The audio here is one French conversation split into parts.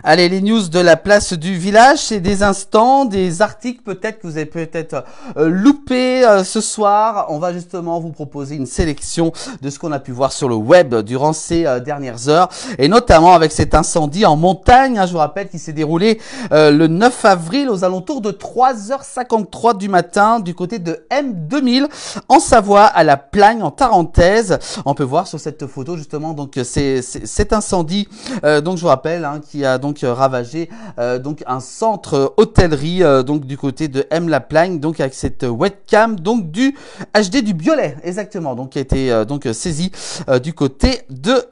Allez, les news de la place du village, c'est des instants, des articles peut-être que vous avez loupé ce soir. On va justement vous proposer une sélection de ce qu'on a pu voir sur le web durant ces dernières heures, et notamment avec cet incendie en montagne, je vous rappelle, qui s'est déroulé le 9 avril aux alentours de 3h53 du matin du côté de M2000 en Savoie, à la Plagne en Tarentaise. On peut voir sur cette photo justement donc c'est cet incendie donc je vous rappelle qui a donc ravagé donc un centre hôtellerie donc du côté de M la Plagne, donc avec cette webcam donc du HD du Biolay exactement, donc qui a été donc saisi du côté de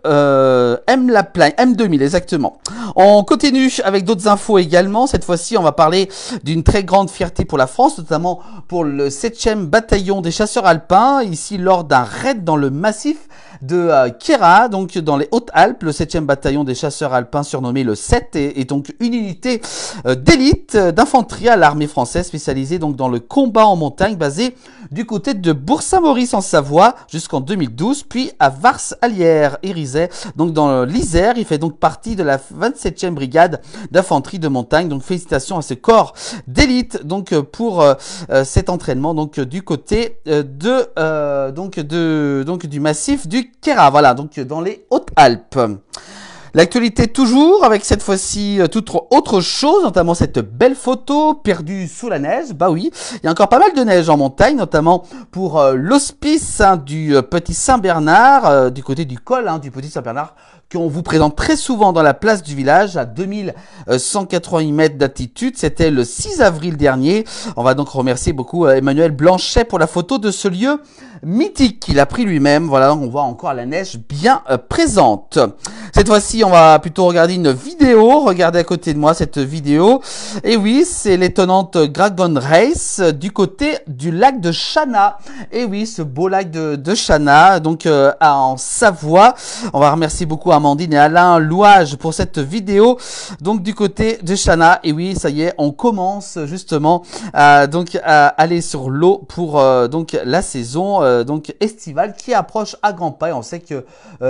M la Plagne, M2000 exactement. On continue avec d'autres infos également. Cette fois-ci, on va parler d'une très grande fierté pour la France, notamment pour le 7e bataillon des chasseurs alpins, ici lors d'un raid dans le massif de Queyras, donc dans les Hautes-Alpes. Le 7e bataillon des chasseurs alpins, surnommé le 7, est donc une unité d'élite d'infanterie à l'armée française, spécialisée donc dans le combat en montagne, basée du côté de Bourg-Saint-Maurice en Savoie jusqu'en 2012, puis à Vars-Allières et Rizet, donc dans l'Isère. Il fait donc partie de la 27e brigade d'infanterie de montagne. Donc félicitations à ce corps d'élite donc pour cet entraînement donc du côté du massif du Queyras, voilà, donc dans les Hautes-Alpes. L'actualité toujours avec cette fois-ci toute autre chose, notamment cette belle photo perdue sous la neige. Bah oui, il y a encore pas mal de neige en montagne, notamment pour l'hospice du Petit Saint-Bernard, du côté du col du Petit Saint-Bernard, qu'on vous présente très souvent dans la place du village à 2188 mètres d'altitude. C'était le 6 avril dernier. On va donc remercier beaucoup Emmanuel Blanchet pour la photo de ce lieu mythique qu'il a pris lui-même. Voilà, on voit encore la neige bien présente. Cette fois-ci, on va plutôt regarder une vidéo. Regardez à côté de moi cette vidéo. Et oui, c'est l'étonnante Dragon Race du côté du lac de Chana. Et oui, ce beau lac de Chana, donc en Savoie. On va remercier beaucoup Amandine et Alain Louage pour cette vidéo. Donc du côté de Chana. Et oui, ça y est, on commence justement à aller sur l'eau pour donc la saison donc estivale qui approche à grands pas. Et on sait que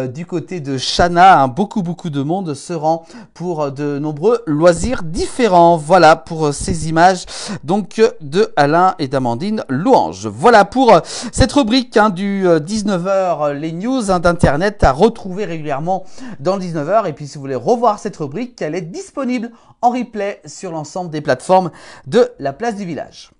du côté de Chana, beaucoup de monde se rend pour de nombreux loisirs différents. Voilà pour ces images donc de Alain et d'Amandine Louange. Voilà pour cette rubrique du 19h, les news d'internet à retrouver régulièrement dans le 19h. Et puis si vous voulez revoir cette rubrique, elle est disponible en replay sur l'ensemble des plateformes de la place du village.